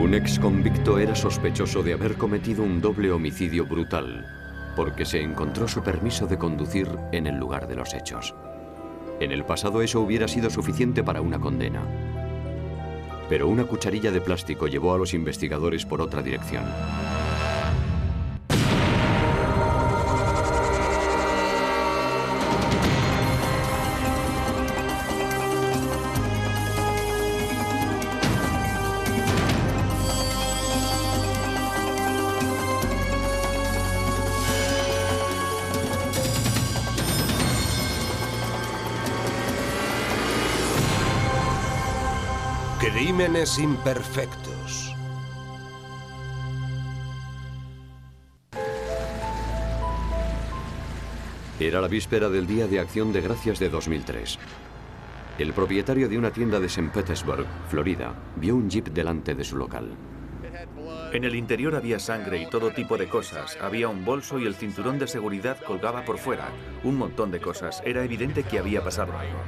Un ex convicto era sospechoso de haber cometido un doble homicidio brutal, porque se encontró su permiso de conducir en el lugar de los hechos. En el pasado eso hubiera sido suficiente para una condena. Pero una cucharilla de plástico llevó a los investigadores por otra dirección. Crímenes imperfectos. Era la víspera del Día de Acción de Gracias de 2003. El propietario de una tienda de St. Petersburg, Florida, vio un jeep delante de su local. En el interior había sangre y todo tipo de cosas. Había un bolso y el cinturón de seguridad colgaba por fuera. Un montón de cosas. Era evidente que había pasado algo.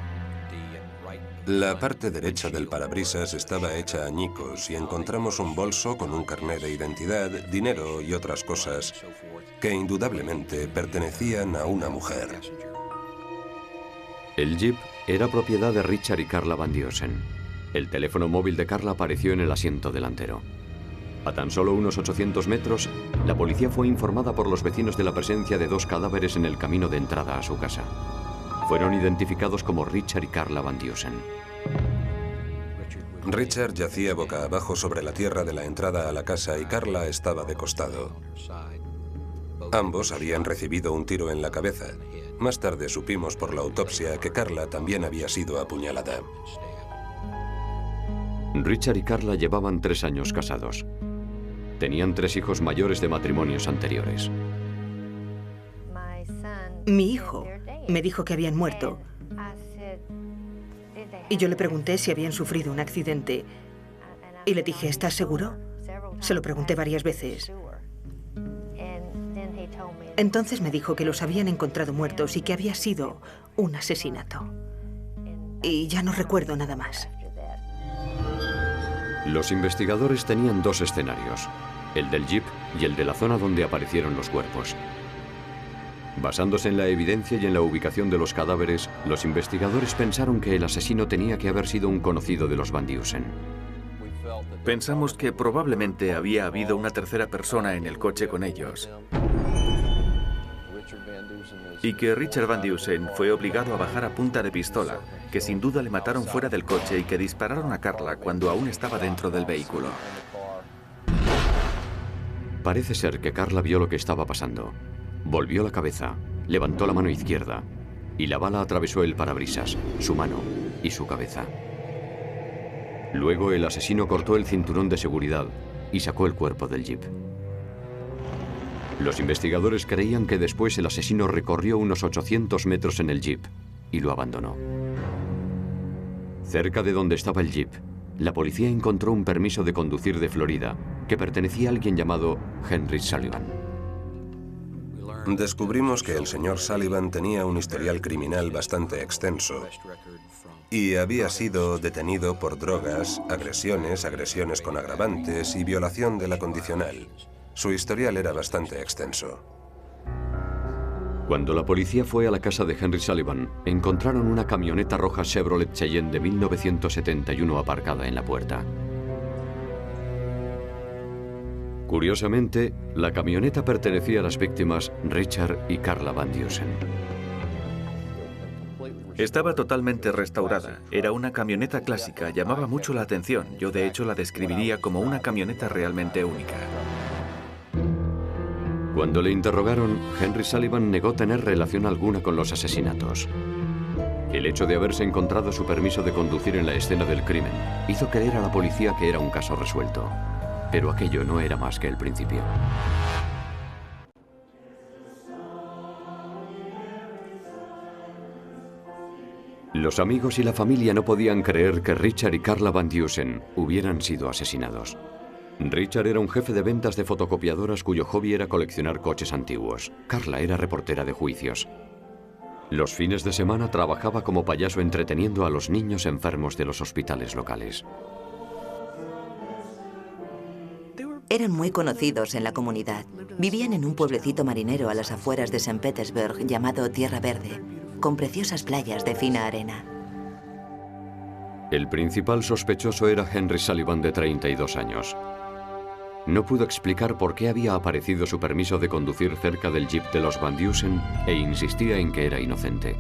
La parte derecha del parabrisas estaba hecha añicos y encontramos un bolso con un carnet de identidad, dinero y otras cosas que indudablemente pertenecían a una mujer. El jeep era propiedad de Richard y Carla Van Dusen. El teléfono móvil de Carla apareció en el asiento delantero. A tan solo unos 800 metros, la policía fue informada por los vecinos de la presencia de dos cadáveres en el camino de entrada a su casa. Fueron identificados como Richard y Carla Van Dusen. Richard yacía boca abajo sobre la tierra de la entrada a la casa y Carla estaba de costado. Ambos habían recibido un tiro en la cabeza. Más tarde supimos por la autopsia que Carla también había sido apuñalada. Richard y Carla llevaban 3 años casados. Tenían 3 hijos mayores de matrimonios anteriores. Mi hijo me dijo que habían muerto. Y yo le pregunté si habían sufrido un accidente. Y le dije, ¿estás seguro? Se lo pregunté varias veces. Entonces me dijo que los habían encontrado muertos y que había sido un asesinato. Y ya no recuerdo nada más. Los investigadores tenían 2 escenarios, el del jeep y el de la zona donde aparecieron los cuerpos. Basándose en la evidencia y en la ubicación de los cadáveres, los investigadores pensaron que el asesino tenía que haber sido un conocido de los Van Dusen. Pensamos que probablemente había habido una tercera persona en el coche con ellos. Y que Richard Van Dusen fue obligado a bajar a punta de pistola, que sin duda le mataron fuera del coche y que dispararon a Carla cuando aún estaba dentro del vehículo. Parece ser que Carla vio lo que estaba pasando. Volvió la cabeza, levantó la mano izquierda y la bala atravesó el parabrisas, su mano y su cabeza. Luego el asesino cortó el cinturón de seguridad y sacó el cuerpo del jeep. Los investigadores creían que después el asesino recorrió unos 800 metros en el jeep y lo abandonó. Cerca de donde estaba el jeep, la policía encontró un permiso de conducir de Florida que pertenecía a alguien llamado Henry Sullivan. Descubrimos que el señor Sullivan tenía un historial criminal bastante extenso y había sido detenido por drogas, agresiones con agravantes y violación de la condicional. Su historial era bastante extenso. Cuando la policía fue a la casa de Henry Sullivan, encontraron una camioneta roja Chevrolet Cheyenne de 1971 aparcada en la puerta. Curiosamente, la camioneta pertenecía a las víctimas Richard y Carla Van Dusen. Estaba totalmente restaurada. Era una camioneta clásica, llamaba mucho la atención. Yo de hecho la describiría como una camioneta realmente única. Cuando le interrogaron, Henry Sullivan negó tener relación alguna con los asesinatos. El hecho de haberse encontrado su permiso de conducir en la escena del crimen hizo creer a la policía que era un caso resuelto. Pero aquello no era más que el principio. Los amigos y la familia no podían creer que Richard y Carla Van Dusen hubieran sido asesinados. Richard era un jefe de ventas de fotocopiadoras cuyo hobby era coleccionar coches antiguos. Carla era reportera de juicios. Los fines de semana trabajaba como payaso entreteniendo a los niños enfermos de los hospitales locales. Eran muy conocidos en la comunidad. Vivían en un pueblecito marinero a las afueras de St. Petersburg llamado Tierra Verde, con preciosas playas de fina arena. El principal sospechoso era Henry Sullivan, de 32 años. No pudo explicar por qué había aparecido su permiso de conducir cerca del jeep de los Van Dusen e insistía en que era inocente.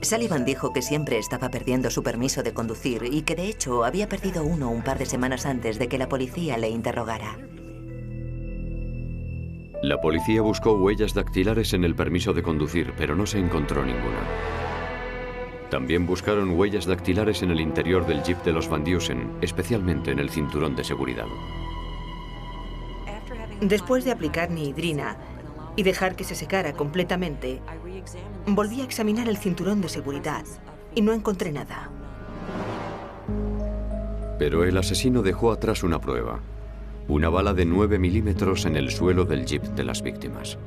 Sullivan dijo que siempre estaba perdiendo su permiso de conducir y que de hecho había perdido uno un par de semanas antes de que la policía le interrogara. La policía buscó huellas dactilares en el permiso de conducir, pero no se encontró ninguna. También buscaron huellas dactilares en el interior del jeep de los Van Dusen, especialmente en el cinturón de seguridad. Después de aplicar nihidrina y dejar que se secara completamente, volví a examinar el cinturón de seguridad y no encontré nada. Pero el asesino dejó atrás una prueba: una bala de 9 milímetros en el suelo del jeep de las víctimas.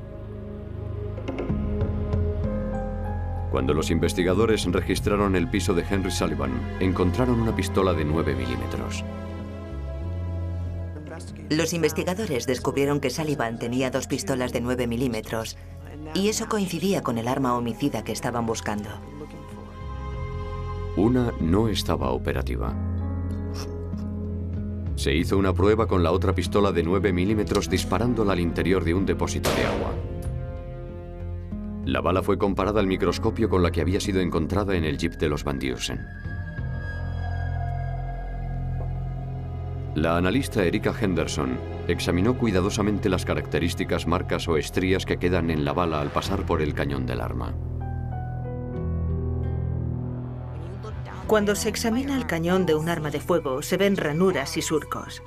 Cuando los investigadores registraron el piso de Henry Sullivan, encontraron una pistola de 9 milímetros. Los investigadores descubrieron que Sullivan tenía 2 pistolas de 9 milímetros y eso coincidía con el arma homicida que estaban buscando. Una no estaba operativa. Se hizo una prueba con la otra pistola de 9 milímetros disparándola al interior de un depósito de agua. La bala fue comparada al microscopio con la que había sido encontrada en el jeep de los Van Dusen. La analista Erika Henderson examinó cuidadosamente las características, marcas o estrías que quedan en la bala al pasar por el cañón del arma. Cuando se examina el cañón de un arma de fuego, se ven ranuras y surcos.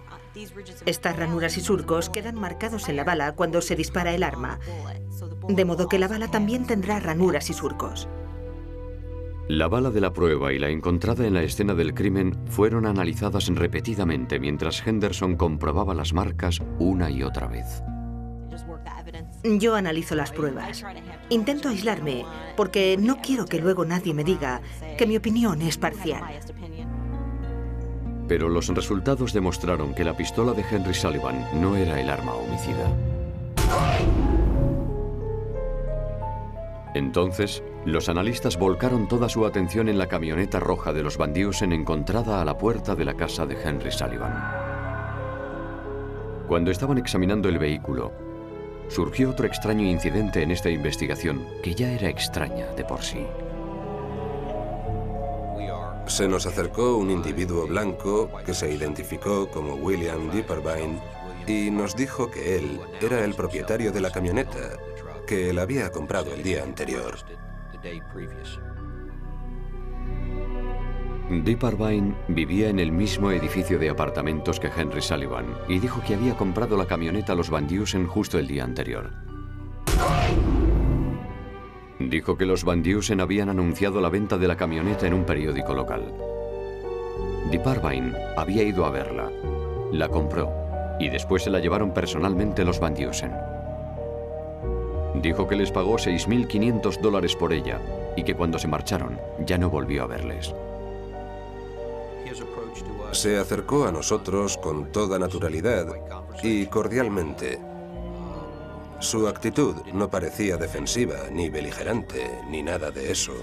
Estas ranuras y surcos quedan marcados en la bala cuando se dispara el arma, de modo que la bala también tendrá ranuras y surcos. La bala de la prueba y la encontrada en la escena del crimen fueron analizadas repetidamente mientras Henderson comprobaba las marcas una y otra vez. Yo analizo las pruebas. Intento aislarme porque no quiero que luego nadie me diga que mi opinión es parcial. Pero los resultados demostraron que la pistola de Henry Sullivan no era el arma homicida. Entonces, los analistas volcaron toda su atención en la camioneta roja de los Van Dusen encontrada a la puerta de la casa de Henry Sullivan. Cuando estaban examinando el vehículo, surgió otro extraño incidente en esta investigación, que ya era extraña de por sí. Se nos acercó un individuo blanco que se identificó como William Dippervine y nos dijo que él era el propietario de la camioneta, que él había comprado el día anterior. Dippervine vivía en el mismo edificio de apartamentos que Henry Sullivan y dijo que había comprado la camioneta a los Van Dusen justo el día anterior. Dijo que los Van Dusen habían anunciado la venta de la camioneta en un periódico local. Dippervine había ido a verla, la compró y después se la llevaron personalmente los Van Dusen. Dijo que les pagó $6.500 por ella y que cuando se marcharon ya no volvió a verles. Se acercó a nosotros con toda naturalidad y cordialmente. Su actitud no parecía defensiva, ni beligerante, ni nada de eso.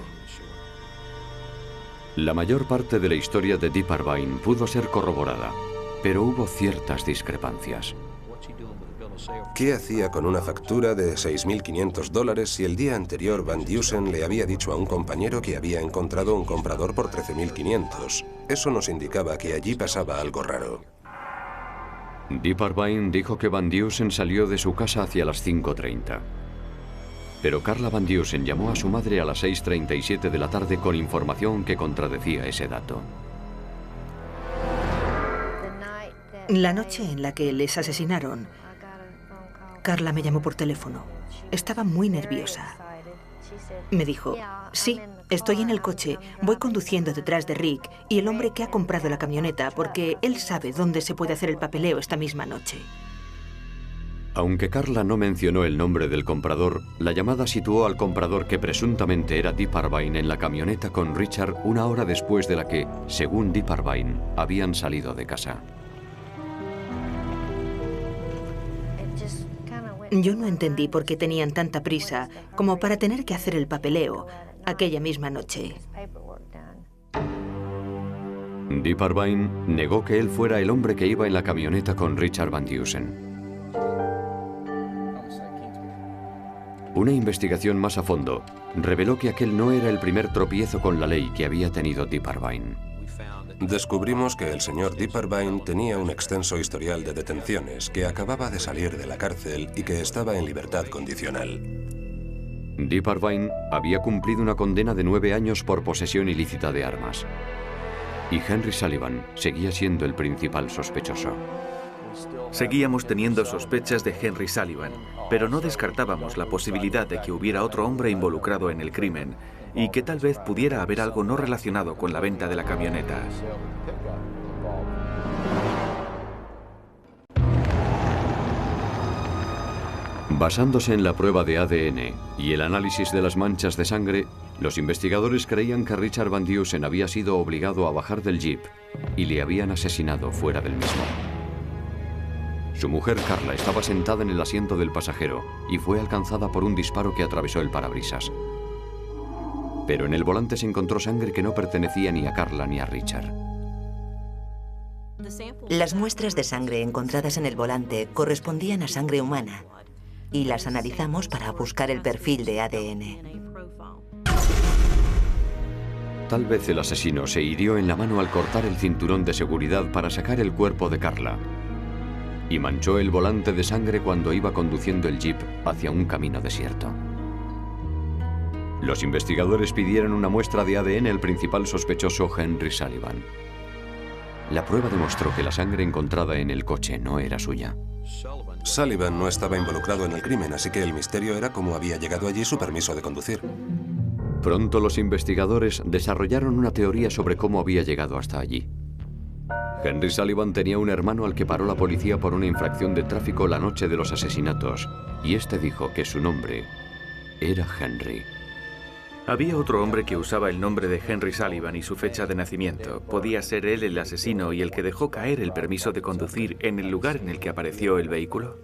La mayor parte de la historia de Dippervine pudo ser corroborada, pero hubo ciertas discrepancias. ¿Qué hacía con una factura de $6.500 si el día anterior Van Dusen le había dicho a un compañero que había encontrado un comprador por $13.500? Eso nos indicaba que allí pasaba algo raro. Dippervine dijo que Van Dusen salió de su casa hacia las 5:30. Pero Carla Van Dusen llamó a su madre a las 6:37 de la tarde con información que contradecía ese dato. La noche en la que les asesinaron, Carla me llamó por teléfono. Estaba muy nerviosa. Me dijo, sí, estoy en el coche, voy conduciendo detrás de Rick y el hombre que ha comprado la camioneta porque él sabe dónde se puede hacer el papeleo esta misma noche. Aunque Carla no mencionó el nombre del comprador, la llamada situó al comprador, que presuntamente era Dippervine, en la camioneta con Richard una hora después de la que, según Dippervine, habían salido de casa. Yo no entendí por qué tenían tanta prisa como para tener que hacer el papeleo aquella misma noche. Deep Irvine negó que él fuera el hombre que iba en la camioneta con Richard Van Dusen. Una investigación más a fondo reveló que aquel no era el primer tropiezo con la ley que había tenido Deep Irvine. Descubrimos que el señor Deep Irvine tenía un extenso historial de detenciones, que acababa de salir de la cárcel y que estaba en libertad condicional. Deep Irvine había cumplido una condena de 9 años por posesión ilícita de armas. Y Henry Sullivan seguía siendo el principal sospechoso. Seguíamos teniendo sospechas de Henry Sullivan, pero no descartábamos la posibilidad de que hubiera otro hombre involucrado en el crimen y que tal vez pudiera haber algo no relacionado con la venta de la camioneta. Basándose en la prueba de ADN y el análisis de las manchas de sangre, los investigadores creían que Richard Van Dusen había sido obligado a bajar del jeep y le habían asesinado fuera del mismo. Su mujer Carla estaba sentada en el asiento del pasajero y fue alcanzada por un disparo que atravesó el parabrisas. Pero en el volante se encontró sangre que no pertenecía ni a Carla ni a Richard. Las muestras de sangre encontradas en el volante correspondían a sangre humana y las analizamos para buscar el perfil de ADN. Tal vez el asesino se hirió en la mano al cortar el cinturón de seguridad para sacar el cuerpo de Carla y manchó el volante de sangre cuando iba conduciendo el jeep hacia un camino desierto. Los investigadores pidieron una muestra de ADN al principal sospechoso Henry Sullivan. La prueba demostró que la sangre encontrada en el coche no era suya. Sullivan no estaba involucrado en el crimen, así que el misterio era cómo había llegado allí su permiso de conducir. Pronto los investigadores desarrollaron una teoría sobre cómo había llegado hasta allí. Henry Sullivan tenía un hermano al que paró la policía por una infracción de tráfico la noche de los asesinatos, y este dijo que su nombre era Henry. Había otro hombre que usaba el nombre de Henry Sullivan y su fecha de nacimiento. ¿Podía ser él el asesino y el que dejó caer el permiso de conducir en el lugar en el que apareció el vehículo?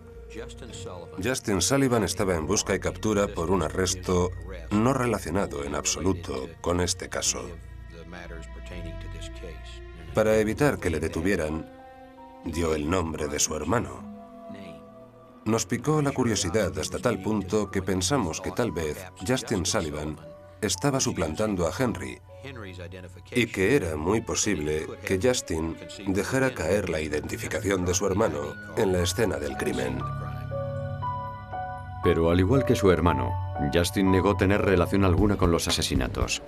Justin Sullivan estaba en busca y captura por un arresto no relacionado en absoluto con este caso. Para evitar que le detuvieran, dio el nombre de su hermano. Nos picó la curiosidad hasta tal punto que pensamos que tal vez Justin Sullivan estaba suplantando a Henry y que era muy posible que Justin dejara caer la identificación de su hermano en la escena del crimen. Pero al igual que su hermano, Justin negó tener relación alguna con los asesinatos.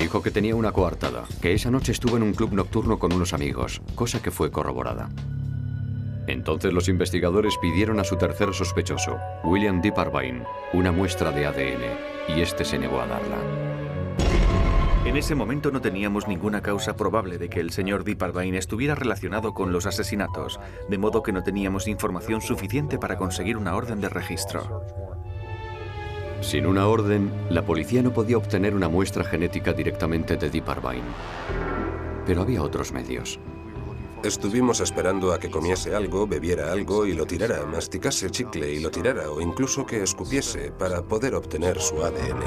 Dijo que tenía una coartada, que esa noche estuvo en un club nocturno con unos amigos, cosa que fue corroborada. Entonces los investigadores pidieron a su tercer sospechoso, William Deep Irvine, una muestra de ADN, y este se negó a darla. En ese momento no teníamos ninguna causa probable de que el señor Deep Irvine estuviera relacionado con los asesinatos, de modo que no teníamos información suficiente para conseguir una orden de registro. Sin una orden, la policía no podía obtener una muestra genética directamente de Deep Irvine. Pero había otros medios. Estuvimos esperando a que comiese algo, bebiera algo y lo tirara, masticase chicle y lo tirara, o incluso que escupiese para poder obtener su ADN.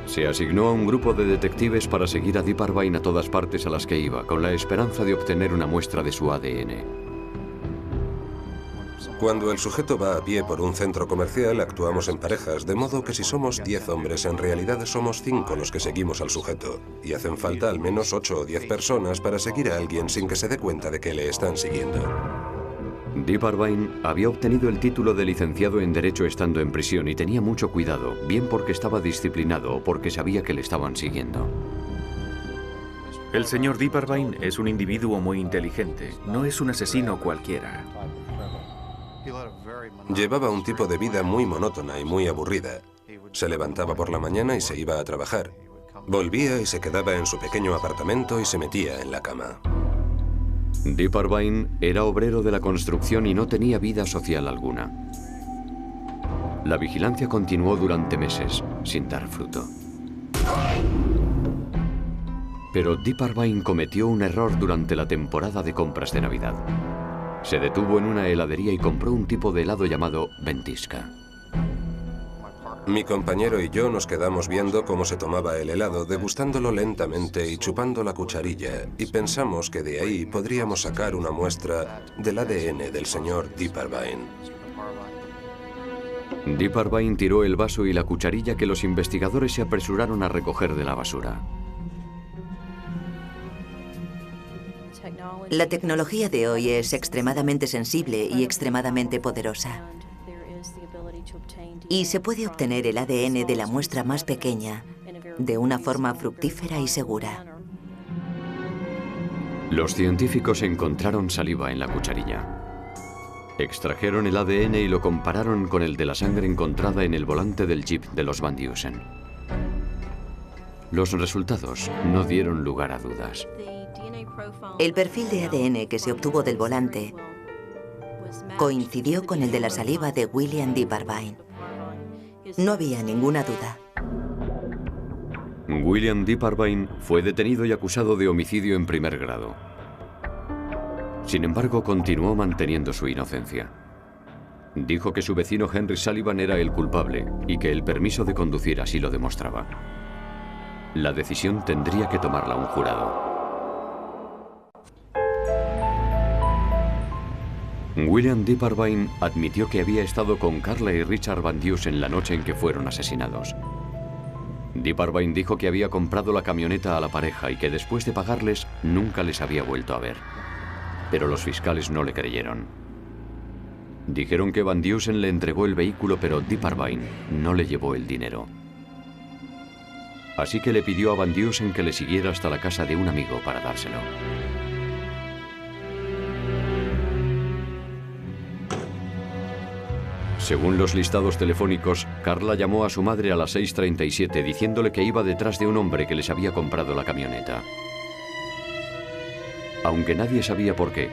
Se asignó a un grupo de detectives para seguir a Deep Irvine a todas partes a las que iba, con la esperanza de obtener una muestra de su ADN. Cuando el sujeto va a pie por un centro comercial, actuamos en parejas, de modo que si somos 10 hombres, en realidad somos 5 los que seguimos al sujeto, y hacen falta al menos 8 o 10 personas para seguir a alguien sin que se dé cuenta de que le están siguiendo. Deep Irvine había obtenido el título de licenciado en Derecho estando en prisión y tenía mucho cuidado, bien porque estaba disciplinado o porque sabía que le estaban siguiendo. El señor Deep Irvine es un individuo muy inteligente, no es un asesino cualquiera. Llevaba un tipo de vida muy monótona y muy aburrida. Se levantaba por la mañana y se iba a trabajar. Volvía y se quedaba en su pequeño apartamento y se metía en la cama. Deep Irvine era obrero de la construcción y no tenía vida social alguna. La vigilancia continuó durante meses, sin dar fruto. Pero Deep Irvine cometió un error durante la temporada de compras de Navidad. Se detuvo en una heladería y compró un tipo de helado llamado ventisca. Mi compañero y yo nos quedamos viendo cómo se tomaba el helado, degustándolo lentamente y chupando la cucharilla, y pensamos que de ahí podríamos sacar una muestra del ADN del señor Deep Irvine. Deep Irvine tiró el vaso y la cucharilla que los investigadores se apresuraron a recoger de la basura. La tecnología de hoy es extremadamente sensible y extremadamente poderosa. Y se puede obtener el ADN de la muestra más pequeña de una forma fructífera y segura. Los científicos encontraron saliva en la cucharilla. Extrajeron el ADN y lo compararon con el de la sangre encontrada en el volante del jeep de los Van Dusen. Los resultados no dieron lugar a dudas. El perfil de ADN que se obtuvo del volante coincidió con el de la saliva de William Deep Irvine. No había ninguna duda. William Deep Irvine fue detenido y acusado de homicidio en primer grado. Sin embargo, continuó manteniendo su inocencia. Dijo que su vecino Henry Sullivan era el culpable y que el permiso de conducir así lo demostraba. La decisión tendría que tomarla un jurado. William Deep Irvine admitió que había estado con Carla y Richard Van Dusen la noche en que fueron asesinados. Deep Irvine dijo que había comprado la camioneta a la pareja y que después de pagarles nunca les había vuelto a ver. Pero los fiscales no le creyeron. Dijeron que Van Dusen le entregó el vehículo, pero Deep Irvine no le llevó el dinero. Así que le pidió a Van Dusen que le siguiera hasta la casa de un amigo para dárselo. Según los listados telefónicos, Carla llamó a su madre a las 6:37 diciéndole que iba detrás de un hombre que les había comprado la camioneta. Aunque nadie sabía por qué,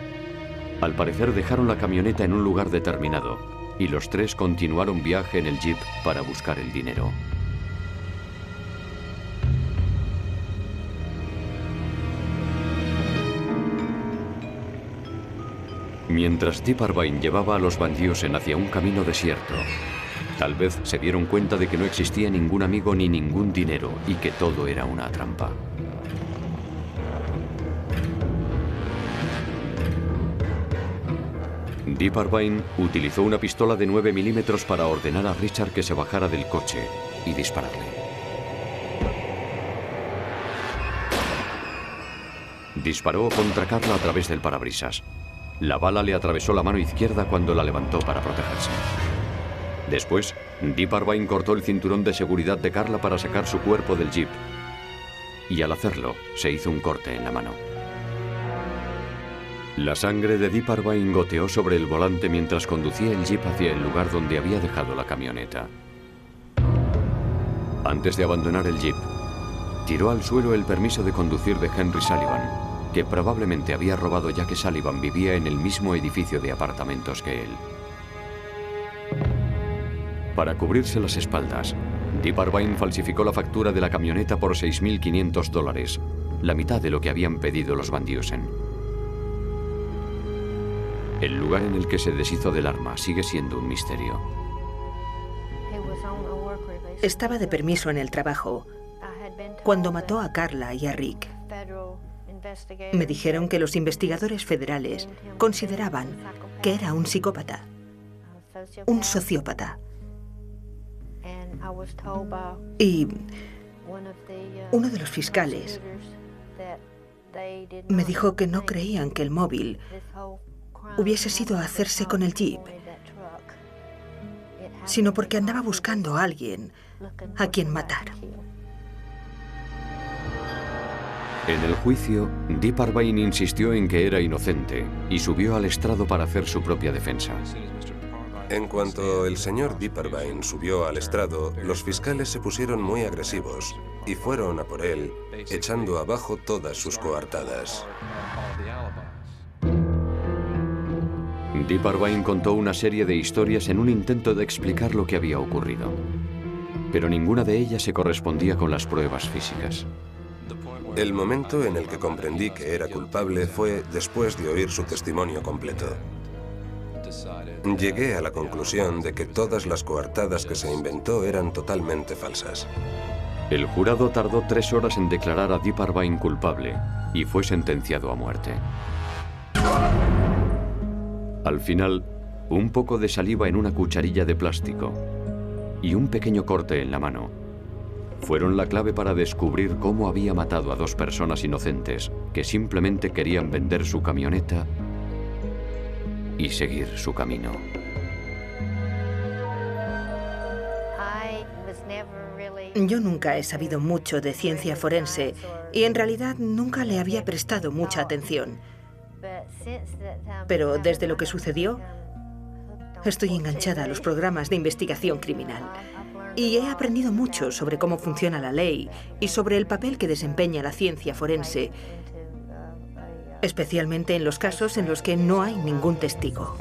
al parecer dejaron la camioneta en un lugar determinado y los tres continuaron viaje en el jeep para buscar el dinero. Mientras Deep Irvine llevaba a los Van Dusen hacia un camino desierto, tal vez se dieron cuenta de que no existía ningún amigo ni ningún dinero y que todo era una trampa. Deep Irvine utilizó una pistola de 9 milímetros para ordenar a Richard que se bajara del coche y dispararle. Disparó contra Carla a través del parabrisas. La bala le atravesó la mano izquierda cuando la levantó para protegerse. Después, Deep Irvine cortó el cinturón de seguridad de Carla para sacar su cuerpo del jeep. Y al hacerlo, se hizo un corte en la mano. La sangre de Deep Irvine goteó sobre el volante mientras conducía el jeep hacia el lugar donde había dejado la camioneta. Antes de abandonar el jeep, tiró al suelo el permiso de conducir de Henry Sullivan, que probablemente había robado ya que Sullivan vivía en el mismo edificio de apartamentos que él. Para cubrirse las espaldas, Deep Irvine falsificó la factura de la camioneta por $6.500, la mitad de lo que habían pedido los Van Dusen. El lugar en el que se deshizo del arma sigue siendo un misterio. Estaba de permiso en el trabajo cuando mató a Carla y a Rick. Me dijeron que los investigadores federales consideraban que era un psicópata, un sociópata. Y uno de los fiscales me dijo que no creían que el móvil hubiese sido hacerse con el jeep, sino porque andaba buscando a alguien a quien matar. En el juicio, Deep Irvine insistió en que era inocente y subió al estrado para hacer su propia defensa. En cuanto el señor Deep Irvine subió al estrado, los fiscales se pusieron muy agresivos y fueron a por él, echando abajo todas sus coartadas. Deep Irvine contó una serie de historias en un intento de explicar lo que había ocurrido, pero ninguna de ellas se correspondía con las pruebas físicas. El momento en el que comprendí que era culpable fue después de oír su testimonio completo. llegué a la conclusión de que todas las coartadas que se inventó eran totalmente falsas. El jurado tardó 3 horas en declarar a Deep Irvine culpable y fue sentenciado a muerte. Al final, un poco de saliva en una cucharilla de plástico y un pequeño corte en la mano fueron la clave para descubrir cómo había matado a 2 personas inocentes que simplemente querían vender su camioneta y seguir su camino. Yo nunca he sabido mucho de ciencia forense y en realidad nunca le había prestado mucha atención. Pero desde lo que sucedió, estoy enganchada a los programas de investigación criminal. Y he aprendido mucho sobre cómo funciona la ley y sobre el papel que desempeña la ciencia forense, especialmente en los casos en los que no hay ningún testigo.